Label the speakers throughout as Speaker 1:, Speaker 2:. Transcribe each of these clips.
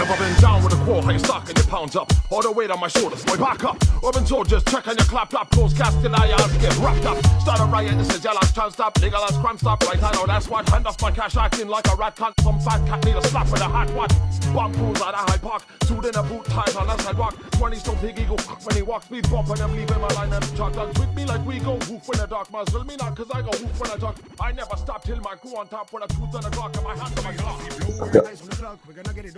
Speaker 1: Never been down with a quarter, how you stocking your pounds up. All the weight on my shoulders, boy, back up. Urban soldiers, check on your clap, close casting, I get wrapped up. Start a riot, this is yellow, chance stop, legal as crime stop. Right, I know that's what. Hand off my cash, acting like a rat cunt. Some fat cat need a slap with a hat, what? Bomb crews out of Hyde Park, suit in a boot, ties on the sidewalk. 20 stone pig eagle, when he walks, speed bump, and I'm leaving my line and chalk dogs with me like we go. Woof when the dark muzzle me not, cause I go woof when I talk. I never stop till my crew on top with a tooth and a clock in my hand to my clock.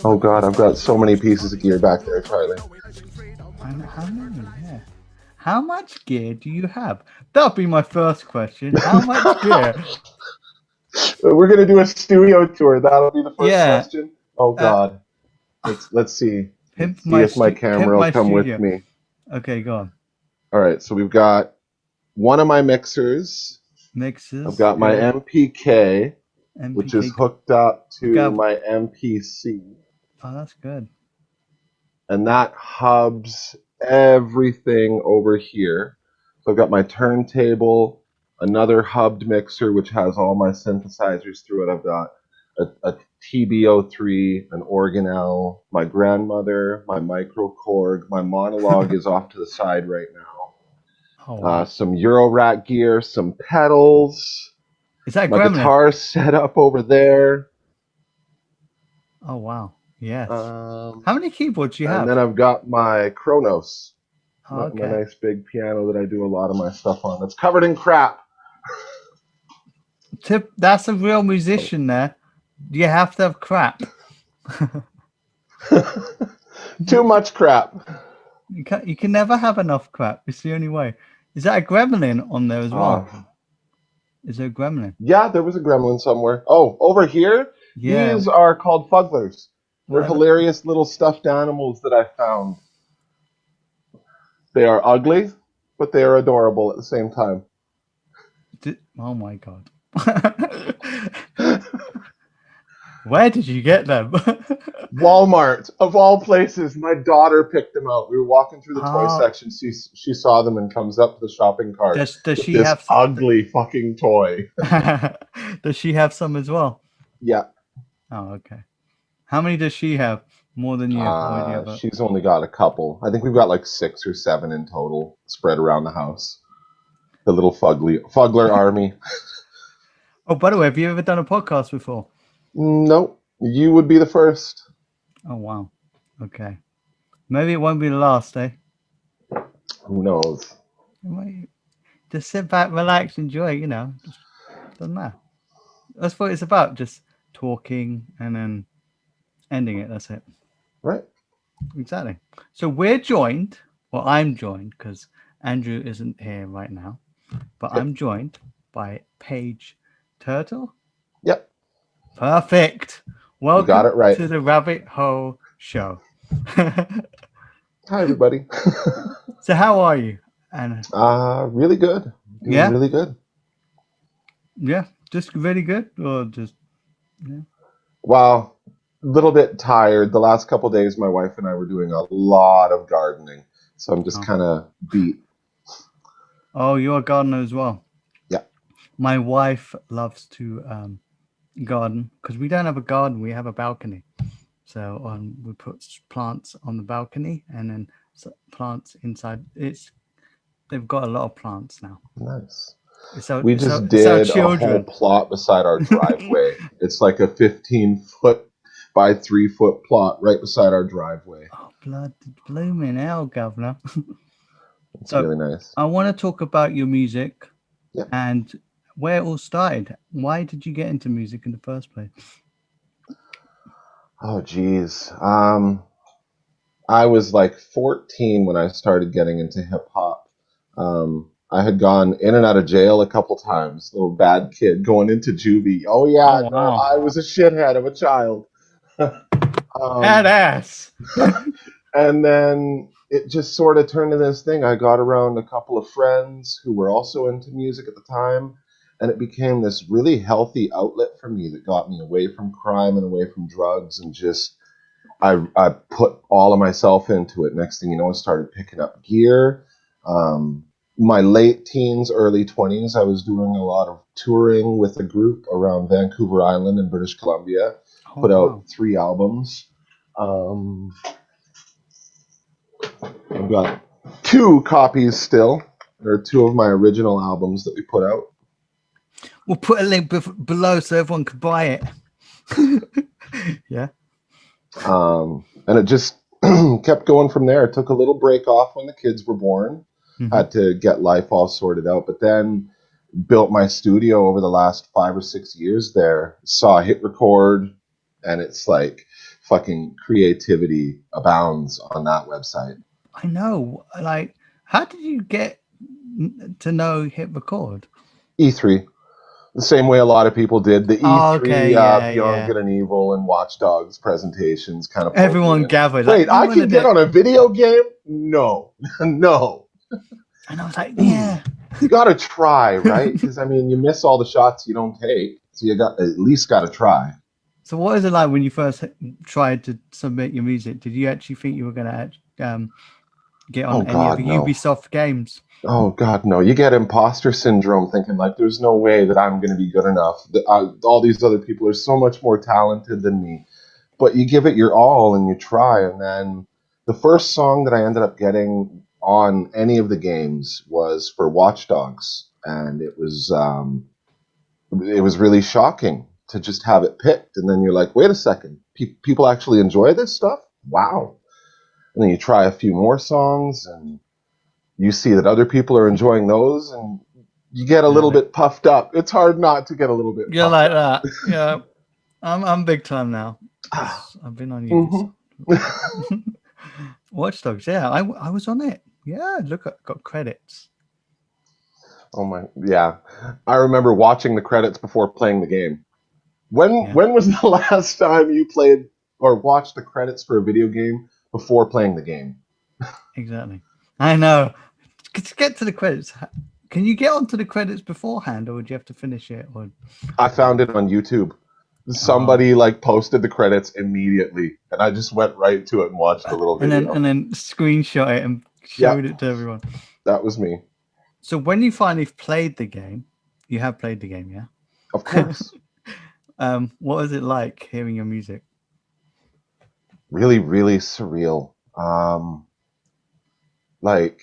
Speaker 2: Oh god, I've got so many pieces of gear back there, Charlie.
Speaker 3: How many? Yeah. How much gear do you have? That'll be my first question. How much gear?
Speaker 2: We're gonna do a studio tour. That'll be the first question. Oh god. Let's see.
Speaker 3: Pimp
Speaker 2: See if my camera will come
Speaker 3: studio.
Speaker 2: with me.
Speaker 3: Okay, go on.
Speaker 2: All right, so we've got one of my mixers. I've got my MPK, which is hooked up to my MPC.
Speaker 3: Oh, that's good.
Speaker 2: And that hubs everything over here. So I've got my turntable, another hubbed mixer, which has all my synthesizers through it. I've got a TB03, an organelle, my grandmother, my microkorg, my monologue is off to the side right now.
Speaker 3: Oh, wow.
Speaker 2: Some Eurorack gear, some pedals.
Speaker 3: Is that
Speaker 2: my
Speaker 3: Gremlin?
Speaker 2: guitar set up over there.
Speaker 3: Oh wow. Yes. How many keyboards do you have?
Speaker 2: And then I've got my Kronos.
Speaker 3: Oh, okay.
Speaker 2: My nice big piano that I do a lot of my stuff on. It's covered in crap.
Speaker 3: That's a real musician there. You have to have crap.
Speaker 2: Too much crap.
Speaker 3: You can never have enough crap. It's the only way. Is that a gremlin on there as well? Is there a gremlin?
Speaker 2: Yeah, there was a gremlin somewhere. Oh, over here?
Speaker 3: Yeah.
Speaker 2: These are called fugglers. They're hilarious little stuffed animals that I found. They are ugly, but they are adorable at the same time.
Speaker 3: Oh my god. Where did you get them?
Speaker 2: Walmart, of all places. My daughter picked them out. We were walking through the toy section. She saw them and comes up to the shopping cart.
Speaker 3: Does she
Speaker 2: this
Speaker 3: have some?
Speaker 2: ugly fucking toy?
Speaker 3: Does she have some as well?
Speaker 2: Yeah.
Speaker 3: Oh, okay. How many does she have? More than you?
Speaker 2: She's only got a couple. I think we've got like 6 or 7 in total spread around the house. The little fuggler army.
Speaker 3: Oh, by the way, have you ever done a podcast before?
Speaker 2: Nope. You would be the first.
Speaker 3: Oh, wow. Okay. Maybe it won't be the last, eh?
Speaker 2: Who knows?
Speaker 3: Just sit back, relax, enjoy, Just doesn't matter. That's what it's about. Just talking and then ending it. That's it.
Speaker 2: Right.
Speaker 3: Exactly. So I'm joined because Andrew isn't here right now, but yep. I'm joined by Paige Turrtel.
Speaker 2: Yep.
Speaker 3: Perfect. Welcome
Speaker 2: you got it right.
Speaker 3: to the Rabbit Hole Show.
Speaker 2: Hi, everybody.
Speaker 3: So how are you, Anna?
Speaker 2: Really good. Doing really good.
Speaker 3: Yeah, just really good, or just
Speaker 2: Well, a little bit tired. The last couple of days, my wife and I were doing a lot of gardening, so I'm just kind of beat.
Speaker 3: Oh, you're a gardener as well.
Speaker 2: Yeah.
Speaker 3: My wife loves to garden because we don't have a garden; we have a balcony. So we put plants on the balcony and then plants inside. They've got a lot of plants now.
Speaker 2: Nice. We just did a whole plot beside our driveway. It's like a 15-foot by 3-foot plot right beside our driveway.
Speaker 3: Oh, blood blooming hell, governor.
Speaker 2: It's really nice.
Speaker 3: I want to talk about your music
Speaker 2: and
Speaker 3: where it all started. Why did you get into music in the first place?
Speaker 2: Oh, geez. I was like 14 when I started getting into hip hop. I had gone in and out of jail a couple times. Little bad kid going into juvie. Oh, yeah. No, I was a shithead of a child.
Speaker 3: Badass.
Speaker 2: And then it just sort of turned into this thing. I got around a couple of friends who were also into music at the time. And it became this really healthy outlet for me that got me away from crime and away from drugs. And just, I put all of myself into it. Next thing you know, I started picking up gear. My late teens, early 20s, I was doing a lot of touring with a group around Vancouver Island in British Columbia. Put out 3 albums. Um, I've got 2 copies still. There are 2 of my original albums that we put out.
Speaker 3: We'll put a link below so everyone can buy it. Yeah.
Speaker 2: And it just kept going from there. It took a little break off when the kids were born.
Speaker 3: Mm-hmm.
Speaker 2: Had to get life all sorted out, but then built my studio over the last 5 or 6 years there. Saw Hit Record, and it's like fucking creativity abounds on that website.
Speaker 3: I know. Like, how did you get to know Hit Record?
Speaker 2: E3. The same way a lot of people did. The
Speaker 3: Oh,
Speaker 2: E3
Speaker 3: okay, yeah,
Speaker 2: Beyond
Speaker 3: yeah.
Speaker 2: Good and Evil and Watch Dogs presentations kind of
Speaker 3: Everyone gathered.
Speaker 2: Wait,
Speaker 3: Like,
Speaker 2: I can get on a video game? No. No.
Speaker 3: And I was like, yeah.
Speaker 2: You got to try, right? Because, I mean, you miss all the shots you don't take. So you got at least got to try.
Speaker 3: So what is it like when you first tried to submit your music? Did you actually think you were going to get on any of the Ubisoft games?
Speaker 2: Oh, God, no. You get imposter syndrome thinking, like, there's no way that I'm going to be good enough. All these other people are so much more talented than me. But you give it your all and you try. And then the first song that I ended up getting on any of the games was for Watch Dogs. And it was really shocking to just have it picked. And then you're like, wait a second, people actually enjoy this stuff? Wow. And then you try a few more songs and you see that other people are enjoying those, and you get a little bit puffed up. It's hard not to get a little bit
Speaker 3: You're
Speaker 2: puffed
Speaker 3: like
Speaker 2: up.
Speaker 3: that. Yeah. I'm big time now. I've been on Ubisoft. Watch Dogs, yeah. I was on it. Yeah, look, I got credits.
Speaker 2: Oh my, yeah. I remember watching the credits before playing the game. When was the last time you played or watched the credits for a video game before playing the game?
Speaker 3: Exactly. I know. To get to the credits, can you get onto the credits beforehand, or would you have to finish it? Or
Speaker 2: I found it on YouTube. Somebody like posted the credits immediately, and I just went right to it and watched the little video.
Speaker 3: And then screenshot it and showed it to everyone.
Speaker 2: That was me.
Speaker 3: So when you finally played the game, you have played the game, yeah?
Speaker 2: Of course.
Speaker 3: What was it like hearing your music?
Speaker 2: Really, really surreal. Like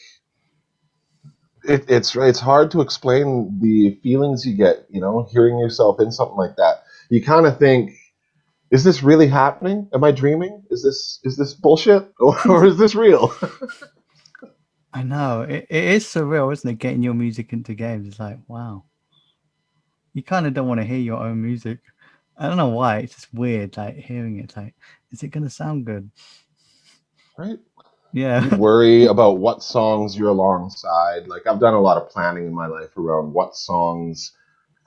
Speaker 2: it's hard to explain the feelings you get, hearing yourself in something like that. You kind of think, is this really happening? Am I dreaming? Is this bullshit or is this real?
Speaker 3: I know it is surreal, isn't it? Getting your music into games, it's like, wow. You kind of don't want to hear your own music. I don't know why. It's just weird, like hearing it. It's like, is it gonna sound good?
Speaker 2: Right?
Speaker 3: Yeah.
Speaker 2: You worry about what songs you're alongside. Like, I've done a lot of planning in my life around what songs,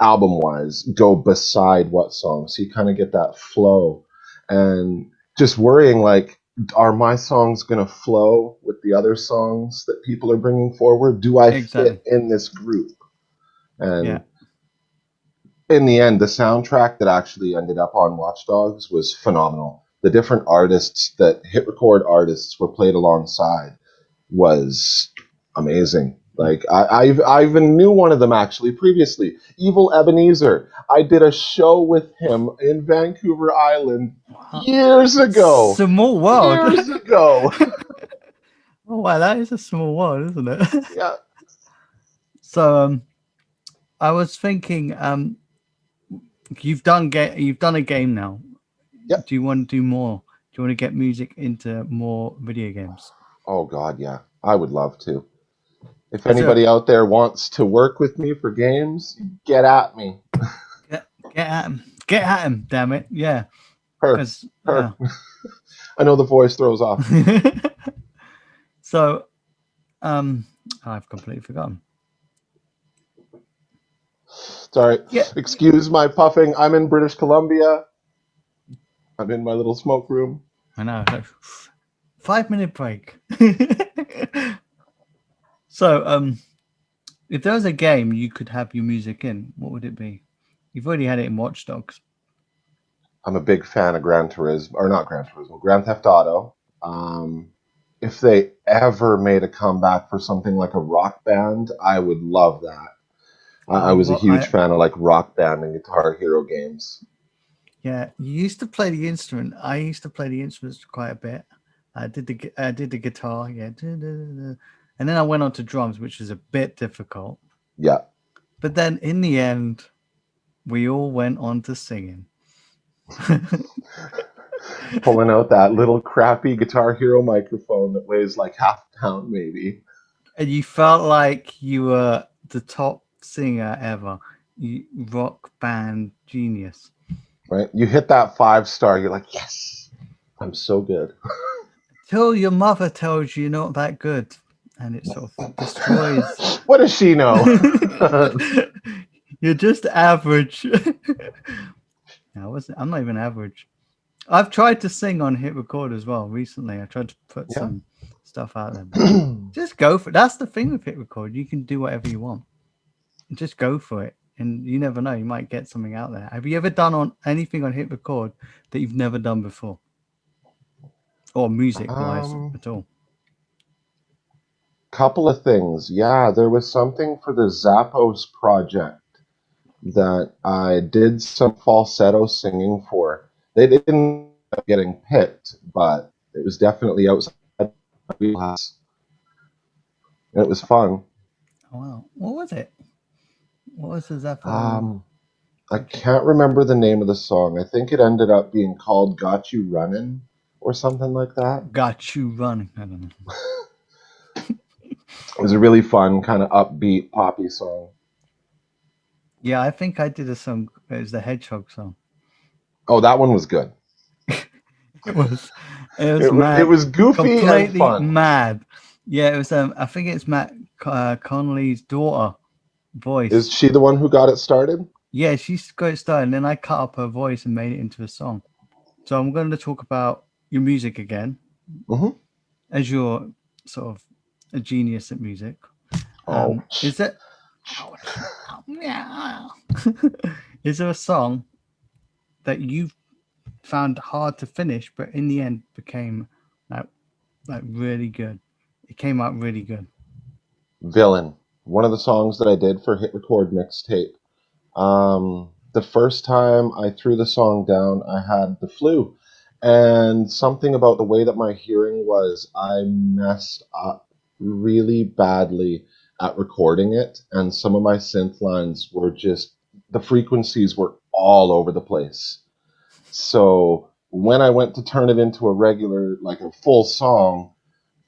Speaker 2: album-wise, go beside what songs. So you kind of get that flow. And just worrying, like, are my songs going to flow with the other songs that people are bringing forward? Do I fit in this group? And in the end, the soundtrack that actually ended up on Watch Dogs was phenomenal. The different artists that Hit Record artists were played alongside was amazing. Like I even knew one of them actually previously, Evil Ebenezer. I did a show with him in Vancouver Island years ago.
Speaker 3: Small world.
Speaker 2: Years ago.
Speaker 3: Oh wow, that is a small world, isn't it?
Speaker 2: Yeah.
Speaker 3: So I was thinking, you've done a game now.
Speaker 2: Yep.
Speaker 3: Do you want to do more? Do you want to get music into more video games?
Speaker 2: Oh God, yeah. I would love to. If anybody out there wants to work with me for games, get at me.
Speaker 3: Get at him. Get at him, damn it. Yeah.
Speaker 2: Her. Yeah. I know the voice throws off.
Speaker 3: So, I've completely forgotten.
Speaker 2: Sorry. Yeah. Excuse my puffing. I'm in British Columbia. I'm in my little smoke room.
Speaker 3: I know. 5-minute break. So, if there was a game you could have your music in, what would it be? You've already had it in Watch Dogs.
Speaker 2: I'm a big fan of Grand Theft Auto. If they ever made a comeback for something like a Rock Band, I would love that. I was a huge fan of like Rock Band and Guitar Hero games.
Speaker 3: Yeah, you used to play the instrument. I used to play the instruments quite a bit. I did the guitar, yeah, and then I went on to drums, which was a bit difficult.
Speaker 2: Yeah.
Speaker 3: But then in the end, we all went on to singing.
Speaker 2: Pulling out that little crappy Guitar Hero microphone that weighs like half a pound, maybe.
Speaker 3: And you felt like you were the top singer ever. You rock band genius.
Speaker 2: Right? You hit that 5 star, you're like, yes, I'm so good.
Speaker 3: Till your mother tells you you're not that good. And it sort of destroys.
Speaker 2: What does she know?
Speaker 3: You're just average. I'm not even average. I've tried to sing on hit record as well recently. I tried to put
Speaker 2: Yeah.
Speaker 3: some stuff out there. But just go for it. That's the thing with hit record. You can do whatever you want. Just go for it. And you never know, you might get something out there. Have you ever done on anything on hit record that you've never done before? Or music wise at all?
Speaker 2: Couple of things. Yeah, there was something for the Zappos project that I did some falsetto singing for. They didn't end up getting picked, but it was definitely outside my wheelhouse. And it was fun.
Speaker 3: Oh, wow. What was it? What was the Zappo
Speaker 2: Um, I
Speaker 3: project?
Speaker 2: can't remember the name of the song. I think it ended up being called "Got You Running" or something like that.
Speaker 3: Got you running. I don't know.
Speaker 2: It was a really fun, kind of upbeat, poppy song.
Speaker 3: Yeah, I think I did a song. It was the Hedgehog song.
Speaker 2: Oh, that one was good.
Speaker 3: It was, it was
Speaker 2: It
Speaker 3: mad,
Speaker 2: was goofy and
Speaker 3: completely
Speaker 2: fun.
Speaker 3: mad. Yeah, it was. I think it's Matt Connolly's daughter
Speaker 2: Is
Speaker 3: voice.
Speaker 2: she the one who got it started?
Speaker 3: Yeah, she's got it started, and then I cut up her voice and made it into a song. So I'm going to talk about your music again,
Speaker 2: Hmm.
Speaker 3: as you're sort of a genius at music.
Speaker 2: Oh,
Speaker 3: Is it? Is there a song that you found hard to finish, but in the end became like really good? It came out really good.
Speaker 2: Villain. One of the songs that I did for Hit Record Mixtape. The first time I threw the song down, I had the flu. And something about the way that my hearing was, I messed up really badly at recording it. And some of my synth lines were just, the frequencies were all over the place. So when I went to turn it into a regular, like a full song,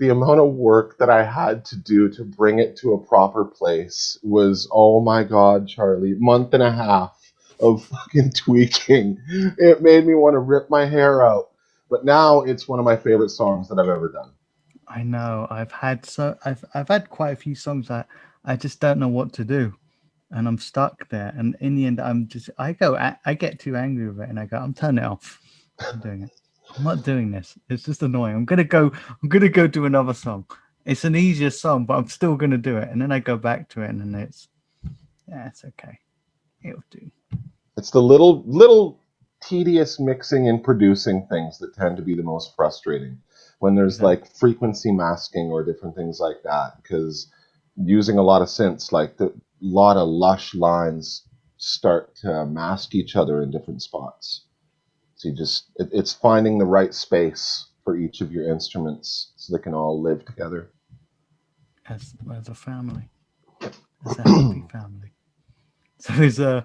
Speaker 2: the amount of work that I had to do to bring it to a proper place was, oh my God, Charlie, month and a half of fucking tweaking. It made me want to rip my hair out. But now it's one of my favorite songs that I've ever done.
Speaker 3: I know. I've had quite a few songs that I just don't know what to do, and I'm stuck there. And in the end, I get too angry with it, and I go, I'm turning it off. I'm doing it. I'm not doing this. It's just annoying. I'm gonna go do another song. It's an easier song, but I'm still gonna do it. And then I go back to it, and then it's okay. It'll do.
Speaker 2: It's the little tedious mixing and producing things that tend to be the most frustrating when there's
Speaker 3: Exactly.
Speaker 2: like frequency masking or different things like that. Because using a lot of synths, like the lot of lush lines start to mask each other in different spots. So it's finding the right space for each of your instruments so they can all live together.
Speaker 3: As a family, as a happy family. So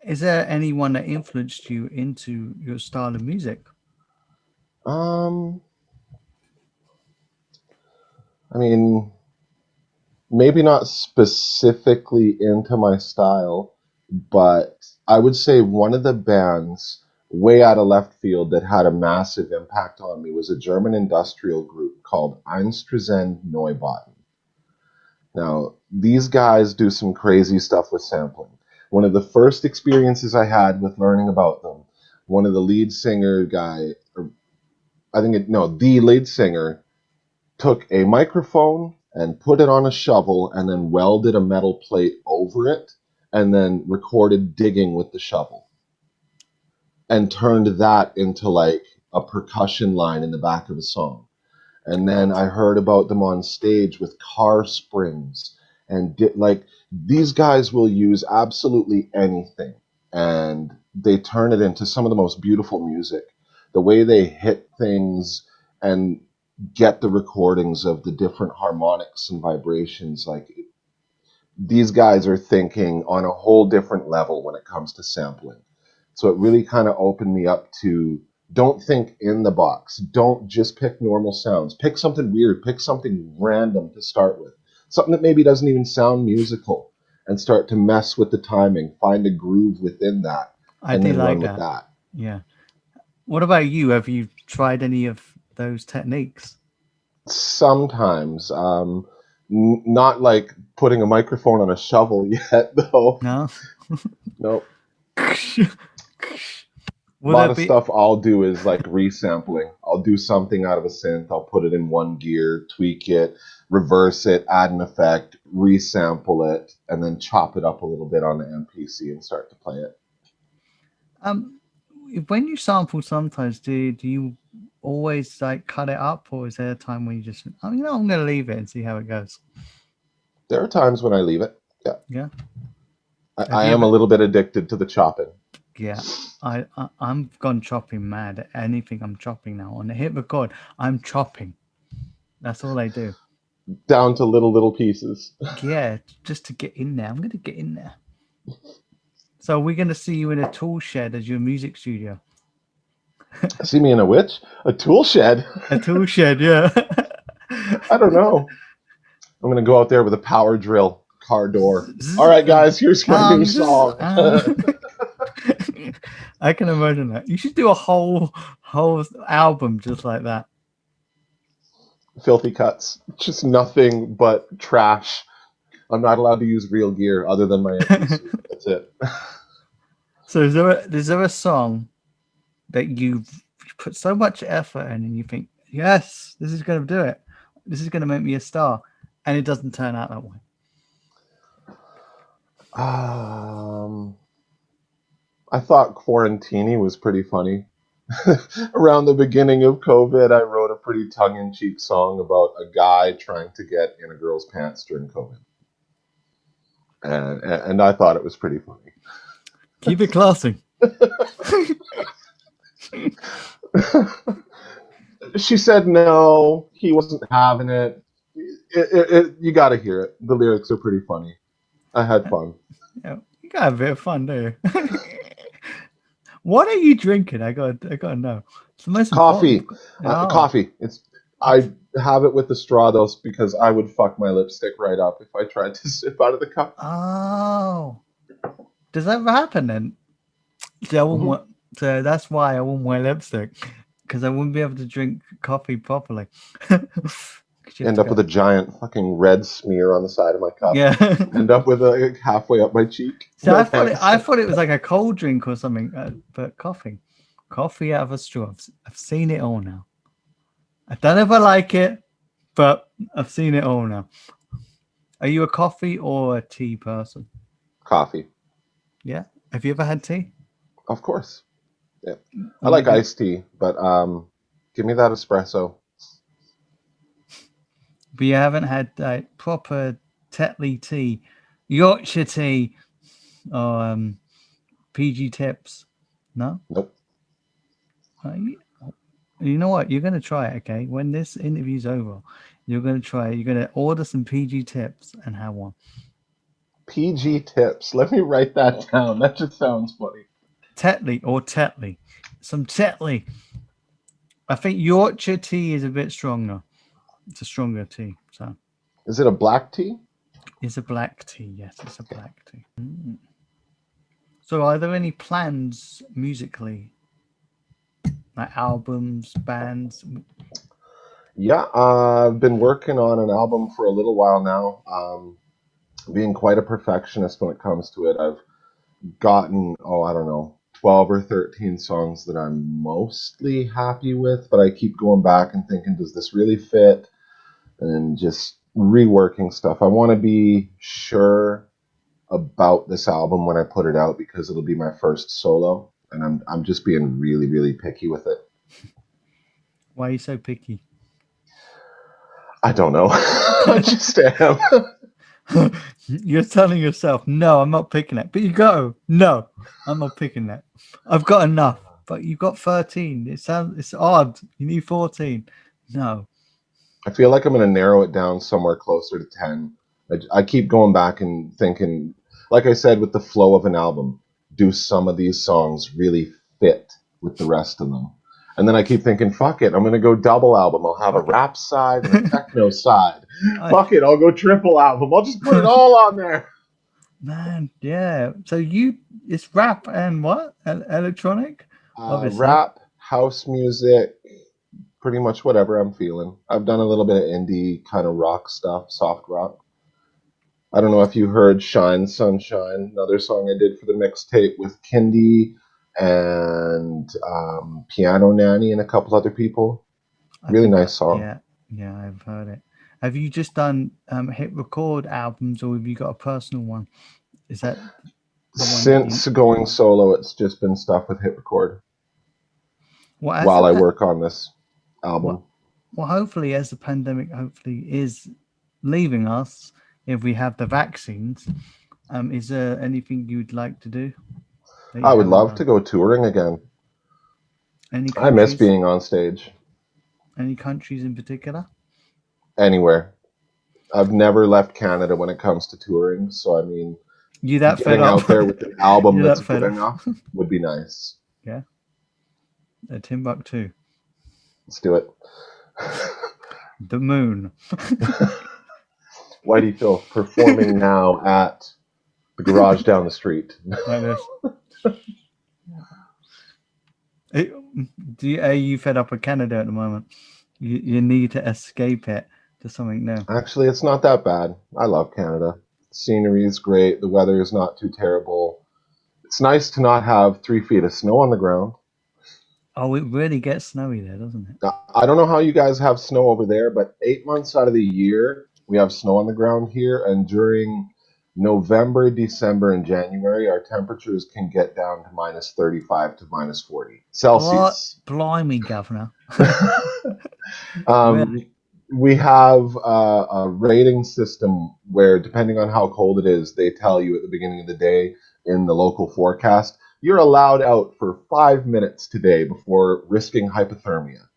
Speaker 3: is there anyone that influenced you into your style of music?
Speaker 2: um, I mean, maybe not specifically into my style, but I would say one of the bands way out of left field that had a massive impact on me was a German industrial group called Einstürzend Neubauten. Now, these guys do some crazy stuff with sampling. One of the first experiences I had with learning about them, one of the lead singer guy, or I think it, no, the lead singer took a microphone and put it on a shovel and then welded a metal plate over it and then recorded digging with the shovel and turned that into like a percussion line in the back of a song. And then
Speaker 3: What?
Speaker 2: I heard about them on stage with car springs and like these guys will use absolutely anything and they turn it into some of the most beautiful music. The way they hit things and get the recordings of the different harmonics and vibrations, like these guys are thinking on a whole different level when it comes to sampling. So it really kind of opened me up to don't think in the box. Don't just pick normal sounds. Pick something weird. Pick something random to start with. Something that maybe doesn't even sound musical, and start to mess with the timing. Find a groove within that
Speaker 3: I
Speaker 2: and
Speaker 3: do
Speaker 2: then
Speaker 3: like
Speaker 2: run with
Speaker 3: that.
Speaker 2: that.
Speaker 3: Yeah. What about you? Have you tried any of those techniques?
Speaker 2: Sometimes, not like putting a microphone on a shovel yet, though.
Speaker 3: No.
Speaker 2: Nope. A
Speaker 3: Will
Speaker 2: lot
Speaker 3: there
Speaker 2: of
Speaker 3: be?
Speaker 2: stuff I'll do is like resampling. I'll do something out of a synth. I'll put it in one gear, tweak it, reverse it, add an effect, resample it, and then chop it up a little bit on the MPC and start to play it.
Speaker 3: Um, when you sample, sometimes do you always like cut it up, or is there a time when you just, oh, I'm going to leave it and see how it goes?
Speaker 2: There are times when I leave it. Yeah.
Speaker 3: Yeah. Have
Speaker 2: I
Speaker 3: you
Speaker 2: am a
Speaker 3: ever?
Speaker 2: little bit addicted to the chopping.
Speaker 3: Yeah. I'm gone chopping mad at anything I'm chopping now. On the hit record, I'm chopping. That's all I do.
Speaker 2: Down to little pieces.
Speaker 3: Yeah, just to get in there. I'm going to get in there. So we're going to see you in a tool shed as your music studio.
Speaker 2: See me in a witch? A tool shed?
Speaker 3: A tool shed, yeah.
Speaker 2: I don't know. I'm going to go out there with a power drill, car door. All right, guys, here's my new
Speaker 3: Come,
Speaker 2: song.
Speaker 3: I can imagine that. You should do a whole album just like that.
Speaker 2: Filthy cuts. Just nothing but trash. I'm not allowed to use real gear other than my MPC. That's it.
Speaker 3: So is there a song that you've put so much effort in and you think, yes, this is going to do it. This is going to make me a star. And it doesn't turn out that way.
Speaker 2: I thought Quarantini was pretty funny. Around the beginning of COVID, I wrote a pretty tongue-in-cheek song about a guy trying to get in a girl's pants during COVID. And I thought it was pretty funny.
Speaker 3: Keep it classy.
Speaker 2: She said no, he wasn't having it. You got to hear it. The lyrics are pretty funny. I had fun.
Speaker 3: Yeah, you got a bit of fun, do you? What are you drinking? I gotta know. It's the most
Speaker 2: Coffee.
Speaker 3: important. Oh,
Speaker 2: Coffee. I have it with the straw though because I would fuck my lipstick right up if I tried to sip out of the cup.
Speaker 3: oh. Does that ever happen then? So, I wouldn't want, so that's why I wouldn't wear lipstick, because I wouldn't be able to drink coffee properly. 'Cause you have
Speaker 2: End
Speaker 3: to
Speaker 2: up
Speaker 3: go,
Speaker 2: with a giant fucking red smear on the side of my cup.
Speaker 3: yeah.
Speaker 2: End up with a halfway up my cheek.
Speaker 3: So
Speaker 2: No
Speaker 3: I
Speaker 2: thanks.
Speaker 3: thought it was like a cold drink or something, but coffee out of a straw. I've seen it all now. I don't know if I like it, but I've seen it all now. Are you a coffee or a tea person?
Speaker 2: Coffee.
Speaker 3: Yeah. Have you ever had tea?
Speaker 2: Of course. Yeah. I
Speaker 3: You
Speaker 2: like
Speaker 3: do,
Speaker 2: iced tea, but give me that espresso.
Speaker 3: but you haven't had like proper Tetley tea, Yorkshire tea, or PG tips. No.
Speaker 2: Nope.
Speaker 3: You know what? You're going to try it, okay? When this interview's over, you're going to try it. You're going to order some PG tips and have one.
Speaker 2: PG tips. Let me write that down. That just sounds funny.
Speaker 3: Tetley or Tetley. Some Tetley. I think Yorkshire tea is a bit stronger. It's a stronger tea. So
Speaker 2: Is it a black tea?
Speaker 3: it's a black tea. Yes, it's a black tea. So are there any plans musically? Like albums, bands?
Speaker 2: Yeah, I've been working on an album for a little while now. Being quite a perfectionist when it comes to it. I've gotten, I don't know, 12 or 13 songs that I'm mostly happy with, but I keep going back and thinking, does this really fit? And just reworking stuff. I want to be sure about this album when I put it out because it'll be my first solo, and I'm just being really, really picky with it.
Speaker 3: Why are you so picky?
Speaker 2: I don't know. I just am.
Speaker 3: You're telling yourself, no, I'm not picking that. But you go, no, I'm not picking that. I've got enough. But you've got 13. It's odd. You need 14. No.
Speaker 2: I feel like I'm going to narrow it down somewhere closer to 10. I keep going back and thinking, like I said, with the flow of an album, do some of these songs really fit with the rest of them? And then I keep thinking, fuck it, I'm going to go double album. I'll have a rap side and a techno side. Fuck it, I'll go triple album. I'll just put it all on there.
Speaker 3: Man, yeah. So it's rap and what? Electronic? Obviously.
Speaker 2: Rap, house music, pretty much whatever I'm feeling. I've done a little bit of indie kind of rock stuff, soft rock. I don't know if you heard Shine Sunshine, another song I did for the mixtape with Kindy and Piano Nanny and a couple other people. Really nice song.
Speaker 3: Yeah, I've heard it. Have you just done hit record albums, or have you got a personal one? Is that the one
Speaker 2: Since going solo, it's just been stuff with hit record while I work on this album.
Speaker 3: Well, hopefully, as the pandemic hopefully is leaving us, if we have the vaccines, is there anything you'd like to do?
Speaker 2: I would love to go touring again. I miss being on stage.
Speaker 3: Any countries in particular?
Speaker 2: Anywhere. I've never left Canada when it comes to touring, so I mean, getting out there with an album that's good enough would be nice.
Speaker 3: Yeah. Timbuktu.
Speaker 2: Let's do it.
Speaker 3: The moon.
Speaker 2: Whitey Filth performing now at the garage down the street.
Speaker 3: Like this. Are you fed up with Canada at the moment? You need to escape it to something new.
Speaker 2: Actually, it's not that bad. I love Canada. The scenery is great. The weather is not too terrible. It's nice to not have 3 feet of snow on the ground.
Speaker 3: Oh, it really gets snowy there, doesn't it?
Speaker 2: I don't know how you guys have snow over there, but 8 months out of the year, we have snow on the ground here. And during November, December, and January, our temperatures can get down to minus 35 to minus 40 Celsius.
Speaker 3: Blimey, Governor.
Speaker 2: Really? We have a rating system where, depending on how cold it is, they tell you at the beginning of the day in the local forecast, you're allowed out for 5 minutes today before risking hypothermia.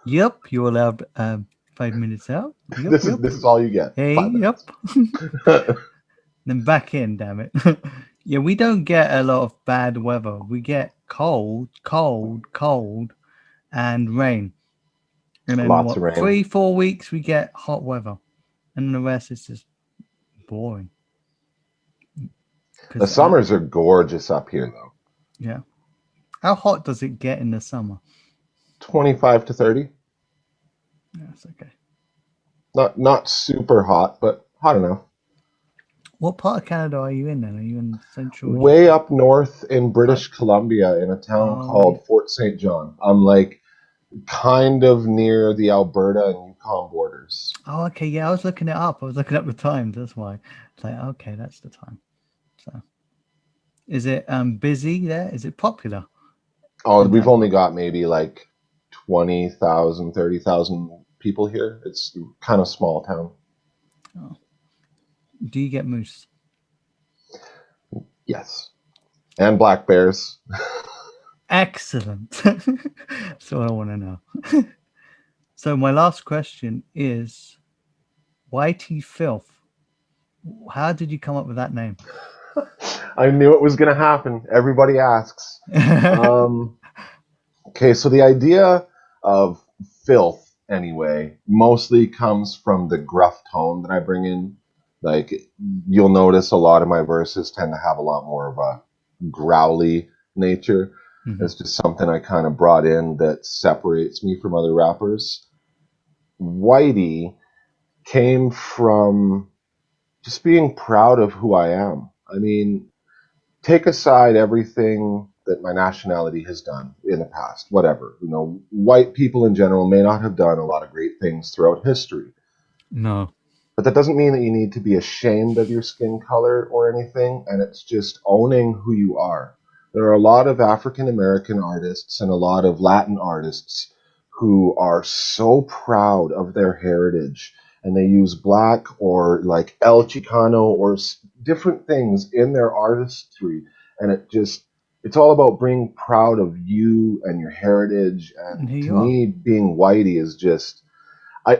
Speaker 3: Yep, you're allowed 5 minutes out. Yep,
Speaker 2: this is all you get.
Speaker 3: Hey, yep. Then back in, damn it. Yeah, we don't get a lot of bad weather. We get cold, and rain. And then
Speaker 2: lots of rain.
Speaker 3: 3-4 weeks we get hot weather, and the rest is just boring.
Speaker 2: The summers are gorgeous up here, though.
Speaker 3: Yeah. How hot does it get in the summer?
Speaker 2: 25 to 30.
Speaker 3: That's okay.
Speaker 2: Not super hot, but hot enough.
Speaker 3: What part of Canada are you in then? Are you in central?
Speaker 2: Way up north in British Columbia in a town called Fort St. John. I'm like kind of near the Alberta and Yukon borders.
Speaker 3: Oh, okay. Yeah, I was looking it up. I was looking up the times. That's why. It's like, okay, that's the time. So, is it busy there? Is it popular?
Speaker 2: Oh, we've only got maybe like 20,000, 30,000 people here. It's kind of small town.
Speaker 3: Oh. Do you get moose?
Speaker 2: Yes. And black bears.
Speaker 3: Excellent. That's what I want to know. So my last question is, Whitey Filth. How did you come up with that name?
Speaker 2: I knew it was going to happen. Everybody asks. Okay, so the idea of filth, anyway, mostly comes from the gruff tone that I bring in. Like, you'll notice a lot of my verses tend to have a lot more of a growly nature. Mm-hmm. It's just something I kind of brought in that separates me from other rappers. Whitey came from just being proud of who I am. I mean, take aside everything that my nationality has done in the past, whatever. You know, white people in general may not have done a lot of great things throughout history.
Speaker 3: No.
Speaker 2: But that doesn't mean that you need to be ashamed of your skin color or anything, and it's just owning who you are. There are a lot of African American artists and a lot of Latin artists who are so proud of their heritage and they use black or like El Chicano or different things in their artistry, and it's all about being proud of you and your heritage.
Speaker 3: And
Speaker 2: And
Speaker 3: here
Speaker 2: to
Speaker 3: you are.
Speaker 2: me, being whitey is just,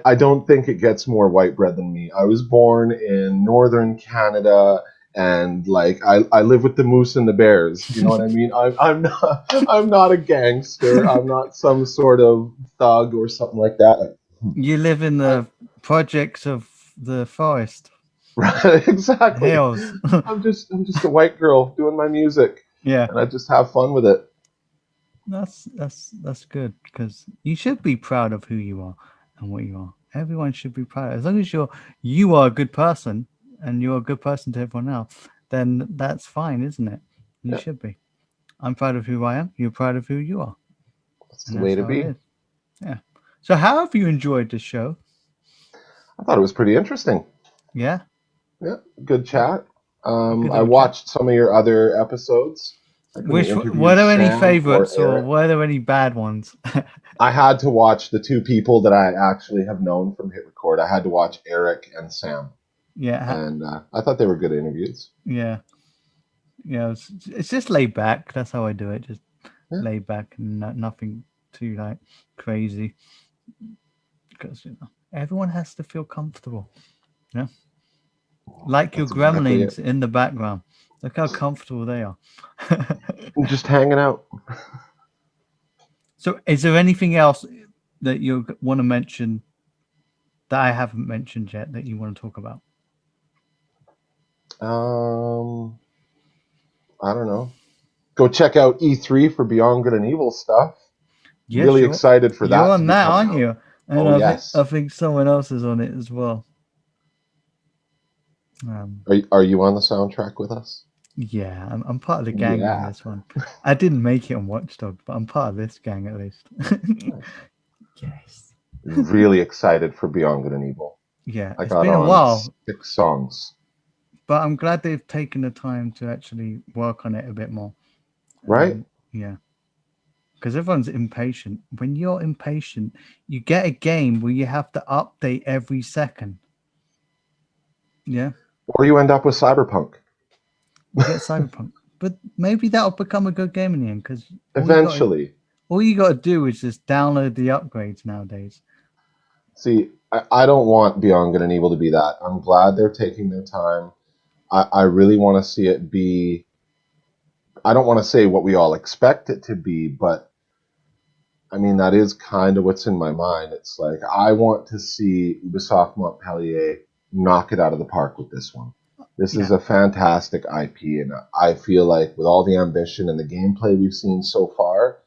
Speaker 2: I don't think it gets more white bread than me. I was born in northern Canada, and like I live with the moose and the bears. You know what I mean? I'm not a gangster. I'm not some sort of thug or something like that.
Speaker 3: You live in
Speaker 2: I,
Speaker 3: the projects of the forest
Speaker 2: right, exactly.
Speaker 3: hills.
Speaker 2: I'm just a white girl doing my music,
Speaker 3: Yeah,
Speaker 2: and I just have fun with it.
Speaker 3: that's good because you should be proud of who you are and what you are. Everyone should be proud. As long as you are a good person and you're a good person to everyone else, then that's fine, isn't it? You
Speaker 2: Yeah,
Speaker 3: should be. I'm proud of who I am. You're proud of who you are,
Speaker 2: that's
Speaker 3: and
Speaker 2: the way
Speaker 3: that's
Speaker 2: to
Speaker 3: how it
Speaker 2: be.
Speaker 3: is. Yeah. So, how have you enjoyed the show?
Speaker 2: I thought it was pretty interesting.
Speaker 3: Yeah,
Speaker 2: Yeah, good chat.
Speaker 3: a good
Speaker 2: I
Speaker 3: little chat.
Speaker 2: watched some of your other episodes, like when you
Speaker 3: Were
Speaker 2: interviewed
Speaker 3: there any
Speaker 2: Sam or
Speaker 3: favorites or
Speaker 2: Eric.
Speaker 3: were there any bad ones?
Speaker 2: I had to watch the two people that I actually have known from Hit Record. I had to watch Eric and Sam,
Speaker 3: Yeah,
Speaker 2: and I thought they were good interviews.
Speaker 3: yeah, yeah. It's just laid back. That's how I do it. Just
Speaker 2: Yeah,
Speaker 3: laid back and nothing too like crazy. Because everyone has to feel comfortable. Yeah, like your
Speaker 2: that's exactly it.
Speaker 3: gremlins in the background. Look how comfortable they are.
Speaker 2: Just hanging out.
Speaker 3: So, is there anything else that you want to mention that I haven't mentioned yet that you want to talk about?
Speaker 2: Um, I don't know. Go check out E3 for Beyond Good and Evil stuff.
Speaker 3: Yes,
Speaker 2: Really excited for
Speaker 3: you're
Speaker 2: that to
Speaker 3: on
Speaker 2: be
Speaker 3: that,
Speaker 2: coming
Speaker 3: aren't
Speaker 2: out.
Speaker 3: you? And
Speaker 2: Oh
Speaker 3: I
Speaker 2: yes.
Speaker 3: think someone else is on it as well. Um,
Speaker 2: Are you on the soundtrack with us?
Speaker 3: yeah, I'm part of the gang on
Speaker 2: Yeah.
Speaker 3: this one. I didn't make it on Watchdog, but I'm part of this gang at least.
Speaker 2: Nice.
Speaker 3: Yes.
Speaker 2: Really excited for Beyond Good and Evil.
Speaker 3: Yeah,
Speaker 2: I
Speaker 3: it's
Speaker 2: got
Speaker 3: been a
Speaker 2: on
Speaker 3: while,
Speaker 2: 6 songs.
Speaker 3: but I'm glad they've taken the time to actually work on it a bit more.
Speaker 2: Right?
Speaker 3: Yeah, because everyone's impatient. When you're impatient, you get a game where you have to update every second. Yeah,
Speaker 2: Or you end up with Cyberpunk.
Speaker 3: you get Cyberpunk, but maybe that'll become a good game in the end because
Speaker 2: Eventually.
Speaker 3: all you got to do is just download the upgrades nowadays.
Speaker 2: See, I don't want Beyond Good and Evil to be that. I'm glad they're taking their time. I really want to see it be. I don't want to say what we all expect it to be, but I mean, that is kind of what's in my mind. It's like, I want to see Ubisoft Montpellier knock it out of the park with this one. This is
Speaker 3: Yeah,
Speaker 2: a fantastic IP, and I feel like with all the ambition and the gameplay we've seen so far,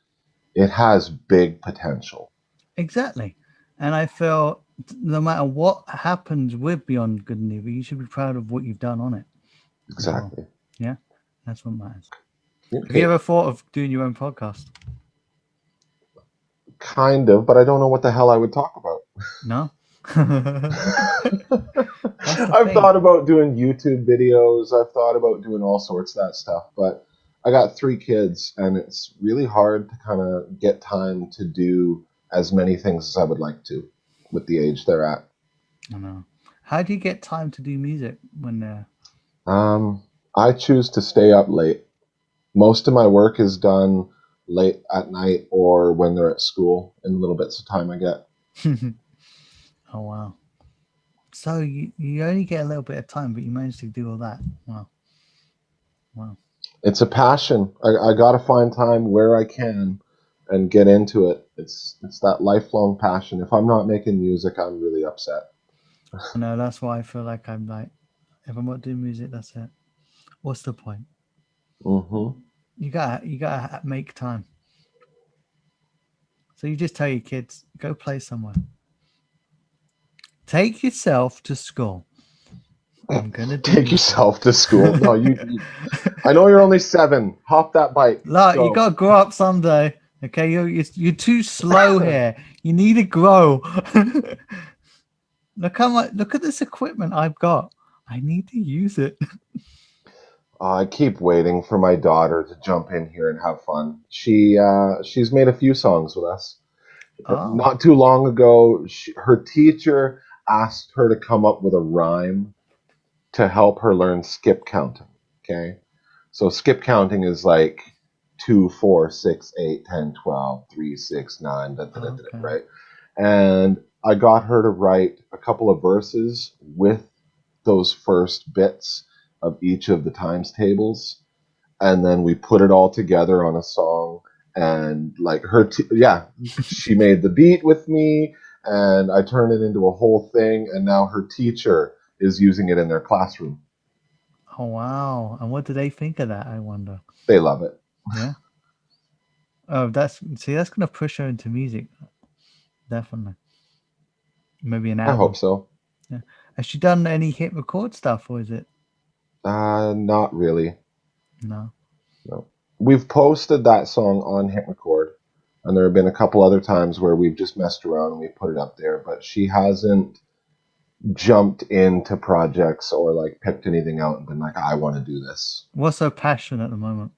Speaker 2: it has big potential.
Speaker 3: exactly. And I feel no matter what happens with Beyond Good and Evil, you should be proud of what you've done on it as well.
Speaker 2: Exactly.
Speaker 3: Yeah, that's what matters. Have you
Speaker 2: Okay.
Speaker 3: ever thought of doing your own podcast?
Speaker 2: Kind of, but I don't know what the hell I would talk about.
Speaker 3: No. That's the
Speaker 2: I've
Speaker 3: thing.
Speaker 2: thought about doing YouTube videos. I've thought about doing all sorts of that stuff, but I got 3 kids, and it's really hard to kind of get time to do as many things as I would like to with the age they're at.
Speaker 3: I know. How do you get time to do music when
Speaker 2: Um, I choose to stay up late. Most of my work is done late at night or when they're at school in little bits of time I get.
Speaker 3: Oh wow. So you only get a little bit of time, but you manage to do all that. Wow. Wow.
Speaker 2: It's a passion. I got to find time where I can and get into it. It's that lifelong passion. If I'm not making music, I'm really upset.
Speaker 3: I know that's why I feel like I'm like if I'm not doing music, that's it. What's the point?
Speaker 2: Hmm.
Speaker 3: You gotta make time. So you just tell your kids, go play somewhere. Take yourself to school. I'm gonna do
Speaker 2: Take
Speaker 3: music.
Speaker 2: yourself to school. No, I know you're only 7. Hop that bike.
Speaker 3: Look, you
Speaker 2: Go.
Speaker 3: gotta grow up someday. Okay, you're too slow here. You need to grow. Look at this equipment I've got. I need to use it.
Speaker 2: I keep waiting for my daughter to jump in here and have fun. She's made a few songs with us.
Speaker 3: Oh,
Speaker 2: Not too long ago, her teacher asked her to come up with a rhyme to help her learn skip counting. Okay. So skip counting is like 2, 4, 6, 8, 10, 12, 3, 6, 9,
Speaker 3: Okay.
Speaker 2: right? And I got her to write a couple of verses with those first bits of each of the times tables. And then we put it all together on a song. And like she made the beat with me and I turned it into a whole thing. And now her teacher is using it in their classroom.
Speaker 3: Oh wow! And what do they think of that? I wonder.
Speaker 2: They love it.
Speaker 3: Yeah. Oh, that's gonna push her into music. Definitely. Maybe an
Speaker 2: I
Speaker 3: album.
Speaker 2: hope so.
Speaker 3: Yeah. Has she done any hit record stuff, or is it
Speaker 2: Not really.
Speaker 3: no?
Speaker 2: No. We've posted that song on Hit Record, and there have been a couple other times where we've just messed around and we put it up there, but she hasn't jumped into projects or like picked anything out and been like, I want to do this.
Speaker 3: What's her passion at the moment?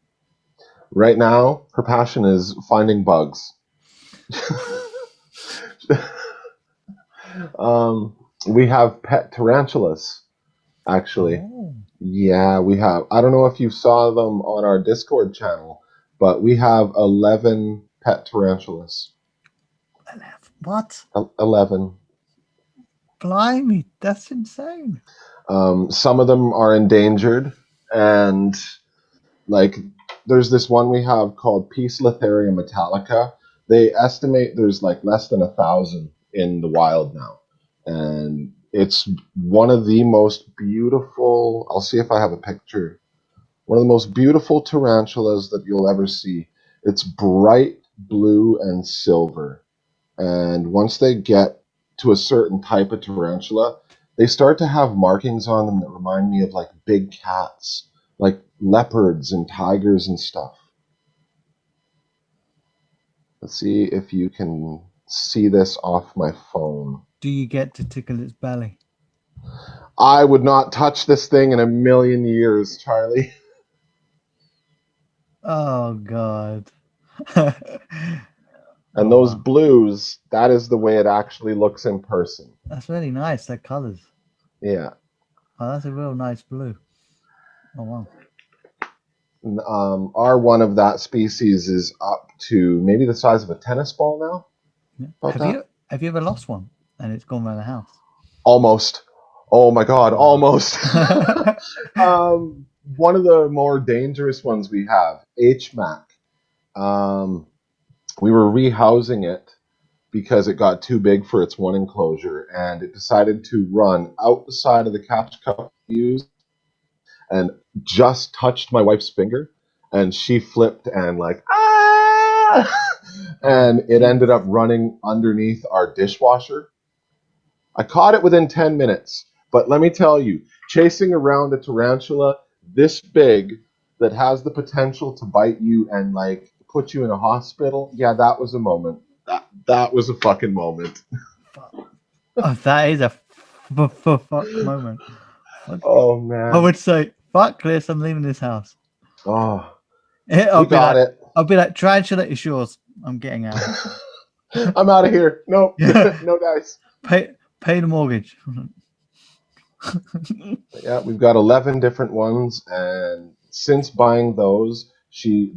Speaker 2: Right now, her passion is finding bugs. We have pet tarantulas, actually.
Speaker 3: Oh,
Speaker 2: Yeah, we have. I don't know if you saw them on our Discord channel, but we have 11 pet tarantulas.
Speaker 3: what?
Speaker 2: 11.
Speaker 3: Blimey, that's insane.
Speaker 2: Some of them are endangered, and like there's this one we have called Poecilotheria metallica. They estimate there's like less than 1,000 in the wild now, and it's one of the most beautiful. I'll see if I have a picture. One of the most beautiful tarantulas that you'll ever see. It's bright blue and silver, and once they get to a certain type of tarantula, they start to have markings on them that remind me of like big cats, like leopards and tigers and stuff. Let's see if you can see this off my phone.
Speaker 3: Do you get to tickle its belly?
Speaker 2: I would not touch this thing in a million years, Charlie.
Speaker 3: Oh God.
Speaker 2: And
Speaker 3: Oh,
Speaker 2: those
Speaker 3: wow.
Speaker 2: blues, that is the way it actually looks in person.
Speaker 3: That's really nice. That colours.
Speaker 2: Yeah.
Speaker 3: Oh, that's a real nice blue. Oh wow.
Speaker 2: Our one of that species is up to maybe the size of a tennis ball now.
Speaker 3: Yeah. Have you ever lost one and it's gone around the house?
Speaker 2: Almost. Oh my God, almost. One of the more dangerous ones we have, HMAC. We were rehousing it because it got too big for its one enclosure, and it decided to run out the side of the couch cup we used and just touched my wife's finger, and she flipped and like, ah! And it ended up running underneath our dishwasher. I caught it within 10 minutes, but let me tell you, chasing around a tarantula this big that has the potential to bite you and like put you in a hospital, yeah, that was a moment. That was a fucking moment.
Speaker 3: Oh, that is a fuck moment. Fuck.
Speaker 2: Oh man.
Speaker 3: I would say, fuck this, I'm leaving this house.
Speaker 2: Oh,
Speaker 3: I'll
Speaker 2: we got it.
Speaker 3: I'll be like, tarantula is yours. I'm getting out.
Speaker 2: I'm out of here. Nope.
Speaker 3: Yeah.
Speaker 2: No dice.
Speaker 3: Pay the mortgage.
Speaker 2: Yeah, we've got 11 different ones, and since buying those,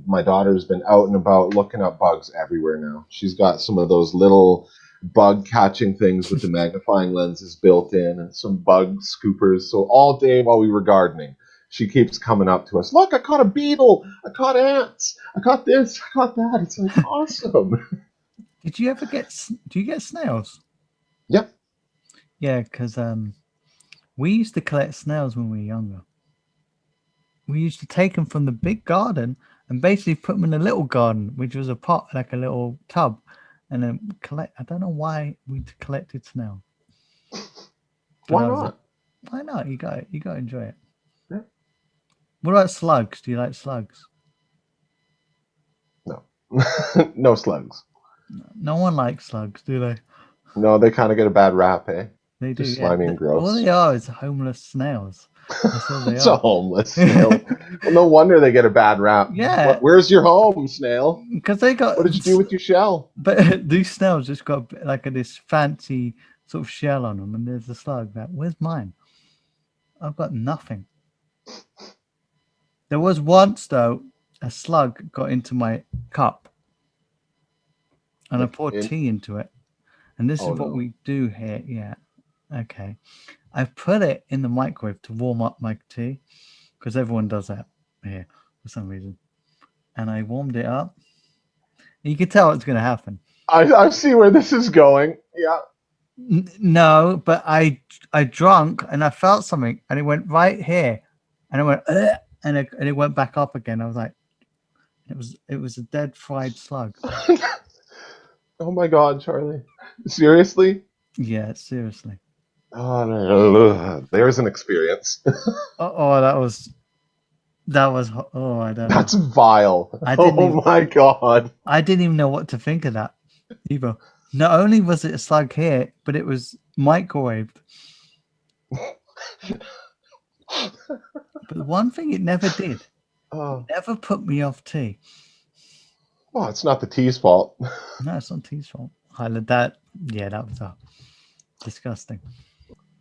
Speaker 2: my daughter's been out and about looking up bugs everywhere now. She's got some of those little bug catching things with the magnifying lenses built in and some bug scoopers. So all day while we were gardening, she keeps coming up to us. Look, I caught a beetle. I caught ants. I caught this. I caught that. It's like awesome.
Speaker 3: Do you get snails?
Speaker 2: Yep.
Speaker 3: Yeah, because we used to collect snails when we were younger. We used to take them from the big garden and basically put them in a little garden, which was a pot, like a little tub, and then collect. I don't know why we collected snails.
Speaker 2: Why not?
Speaker 3: Why not? You got to enjoy it.
Speaker 2: Yeah.
Speaker 3: What about slugs? Do you like slugs?
Speaker 2: No. No slugs.
Speaker 3: No one likes slugs, do they?
Speaker 2: No, they kind of get a bad rap, eh?
Speaker 3: They do.
Speaker 2: Just
Speaker 3: Yeah.
Speaker 2: slimy and gross.
Speaker 3: All they are is homeless snails. That's all they
Speaker 2: It's
Speaker 3: are.
Speaker 2: a homeless snail. Well, no wonder they get a bad rap.
Speaker 3: Yeah.
Speaker 2: Where's your home, snail?
Speaker 3: Because they got.
Speaker 2: What did you do with your shell?
Speaker 3: But these snails just got like this fancy sort of shell on them, and there's a slug. That where's mine? I've got nothing. There was once though, a slug got into my cup, and I
Speaker 2: Like
Speaker 3: poured
Speaker 2: in,
Speaker 3: tea into it. And this
Speaker 2: oh
Speaker 3: is what
Speaker 2: no.
Speaker 3: we do here. Yeah. Okay. I've put it in the microwave to warm up my tea because everyone does that here for some reason. And I warmed it up. And you can tell what's going to happen.
Speaker 2: I see where this is going. Yeah.
Speaker 3: No, but I drunk and I felt something and it went right here. And I went, "Ugh," and it went back up again. I was like, it was a dead fried slug.
Speaker 2: Oh my God, Charlie. Seriously?
Speaker 3: Yeah, seriously.
Speaker 2: Oh, no. There's an experience.
Speaker 3: Oh, that was. Oh, I don't know.
Speaker 2: That's vile.
Speaker 3: I didn't even
Speaker 2: Oh my God.
Speaker 3: I didn't even know what to think of that either. Not only was it a slug here, but it was microwaved. But the one thing it never did,
Speaker 2: Oh,
Speaker 3: never put me off tea.
Speaker 2: well, it's not the tea's fault.
Speaker 3: No, it's not tea's fault. Yeah, that was disgusting.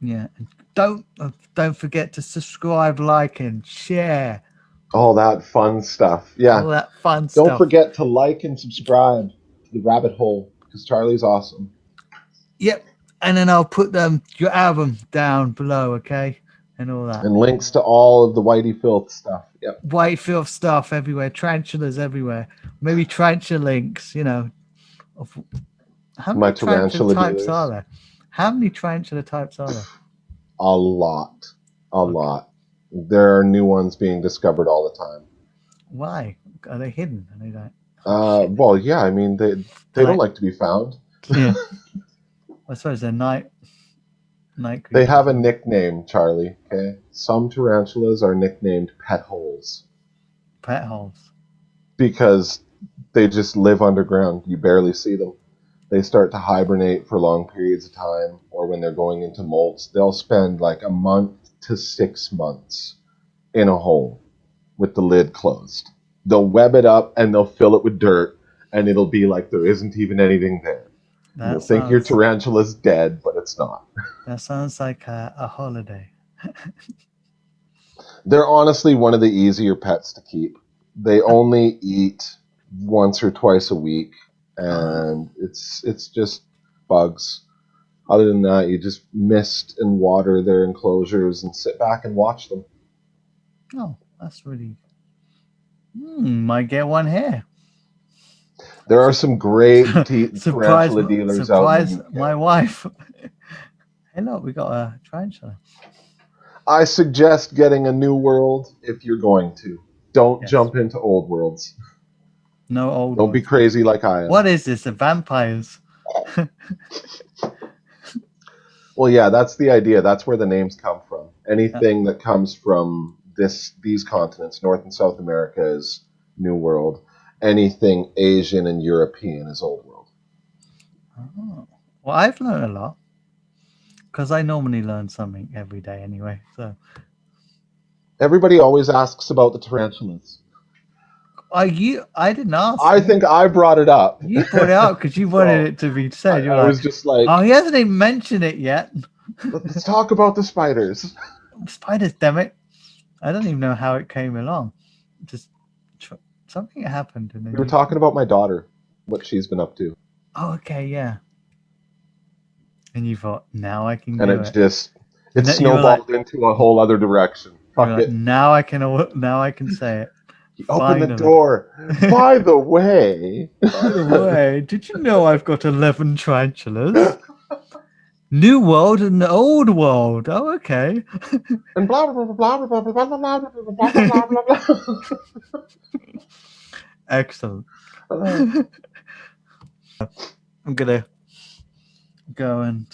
Speaker 3: Yeah, and don't forget to subscribe, like, and share
Speaker 2: All that fun stuff.
Speaker 3: all
Speaker 2: Yeah.
Speaker 3: that fun
Speaker 2: Don't
Speaker 3: stuff.
Speaker 2: forget to like and subscribe to the rabbit hole because Charlie's awesome.
Speaker 3: Yep, and then I'll put your album down below, okay, and all that.
Speaker 2: And links to all of the Whitey Filth stuff. Yep.
Speaker 3: White filth stuff everywhere, tarantulas everywhere. Maybe tarantula links, Of how
Speaker 2: To my
Speaker 3: many tarantula
Speaker 2: tarantula
Speaker 3: types are
Speaker 2: dealers.
Speaker 3: there? How many tarantula types are there?
Speaker 2: A lot. A
Speaker 3: Okay.
Speaker 2: lot. There are new ones being discovered all the time.
Speaker 3: Why? Are they hidden? Are they like, oh, shit.
Speaker 2: Well, yeah, I mean, they
Speaker 3: They're
Speaker 2: don't
Speaker 3: like,
Speaker 2: like to be found.
Speaker 3: yeah. I suppose they're night
Speaker 2: They
Speaker 3: creatures.
Speaker 2: have a nickname, Charlie, okay? Some tarantulas are nicknamed pet holes
Speaker 3: Pet holes.
Speaker 2: because they just live underground. You barely see them. They start to hibernate for long periods of time, or when they're going into molts, they'll spend like a month to 6 months in a hole with the lid closed. They'll web it up and they'll fill it with dirt, and it'll be like there isn't even anything there.
Speaker 3: That
Speaker 2: You'll think your
Speaker 3: sounds
Speaker 2: tarantula's dead, but it's not.
Speaker 3: that sounds like a holiday.
Speaker 2: They're honestly one of the easier pets to keep. They only eat once or twice a week,
Speaker 3: Oh,
Speaker 2: and it's just bugs. Other than that, you just mist and water their enclosures and sit back and watch them.
Speaker 3: oh, that's really. Might get one here.
Speaker 2: There are some great
Speaker 3: surprise,
Speaker 2: tarantula dealers out in the
Speaker 3: surprise my
Speaker 2: UK.
Speaker 3: wife. Hey, look, we got a tarantula.
Speaker 2: I suggest getting a new world if you're going to. Don't
Speaker 3: Yes.
Speaker 2: jump into old worlds.
Speaker 3: No old
Speaker 2: Don't be
Speaker 3: ones.
Speaker 2: crazy like I am.
Speaker 3: What is this? The vampires?
Speaker 2: Well, yeah, that's the idea. That's where the names come from. Anything that comes from these continents, North and South America, is New World. Anything Asian and European is Old World.
Speaker 3: Oh. Well, I've learned a lot because I normally learn something every day anyway. So
Speaker 2: Everybody always asks about the tarantulas.
Speaker 3: I didn't ask.
Speaker 2: I think I brought it up.
Speaker 3: You brought it out because you wanted
Speaker 2: So
Speaker 3: it to be said. You're
Speaker 2: I
Speaker 3: like,
Speaker 2: was just like,
Speaker 3: oh, he hasn't even mentioned it yet.
Speaker 2: let's talk about the spiders.
Speaker 3: Spiders, damn it! I don't even know how it came along. Just something happened, and
Speaker 2: We
Speaker 3: then
Speaker 2: were talking about my daughter, what she's been up to.
Speaker 3: oh, okay, yeah. And you thought, now I can
Speaker 2: And
Speaker 3: do
Speaker 2: it
Speaker 3: it.
Speaker 2: just, it
Speaker 3: You were like,
Speaker 2: snowballed into a whole other direction. Fuck it.
Speaker 3: now I can say it.
Speaker 2: Open the
Speaker 3: Finally.
Speaker 2: door. By the way.
Speaker 3: By the way, did you know I've got 11 tarantulas? New world and old world. Oh, okay.
Speaker 2: And blah blah blah blah blah blah blah blah blah blah blah blah.
Speaker 3: Excellent. I'm gonna go and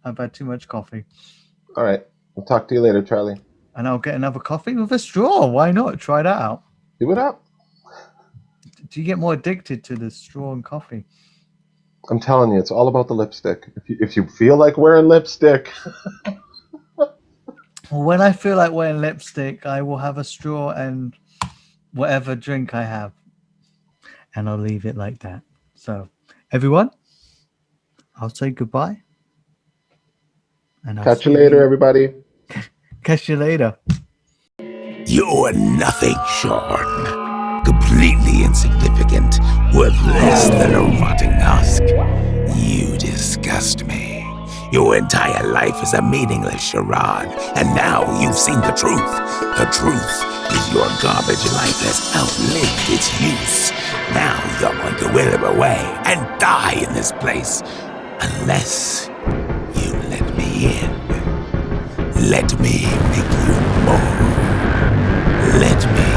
Speaker 3: I've had too much coffee.
Speaker 2: All right. I'll talk to you later, Charlie.
Speaker 3: And I'll get another coffee with a straw. Why not? Try that out.
Speaker 2: Do it up.
Speaker 3: Do you get more addicted to the straw and coffee?
Speaker 2: I'm telling you, it's all about the lipstick. If you feel like wearing lipstick,
Speaker 3: Well, when I feel like wearing lipstick, I will have a straw and whatever drink I have. And I'll leave it like that. So, everyone, I'll say goodbye. And I'll
Speaker 2: Catch you
Speaker 3: see
Speaker 2: later, everybody.
Speaker 3: Catch you later.
Speaker 4: You're nothing, Sean. Completely insignificant, worth less than a rotting husk. You disgust me. Your entire life is a meaningless charade, and now you've seen the truth. The truth is your garbage life has outlived its use. Now you're going to wither away and die in this place, unless you let me in. Let me make you more. Let me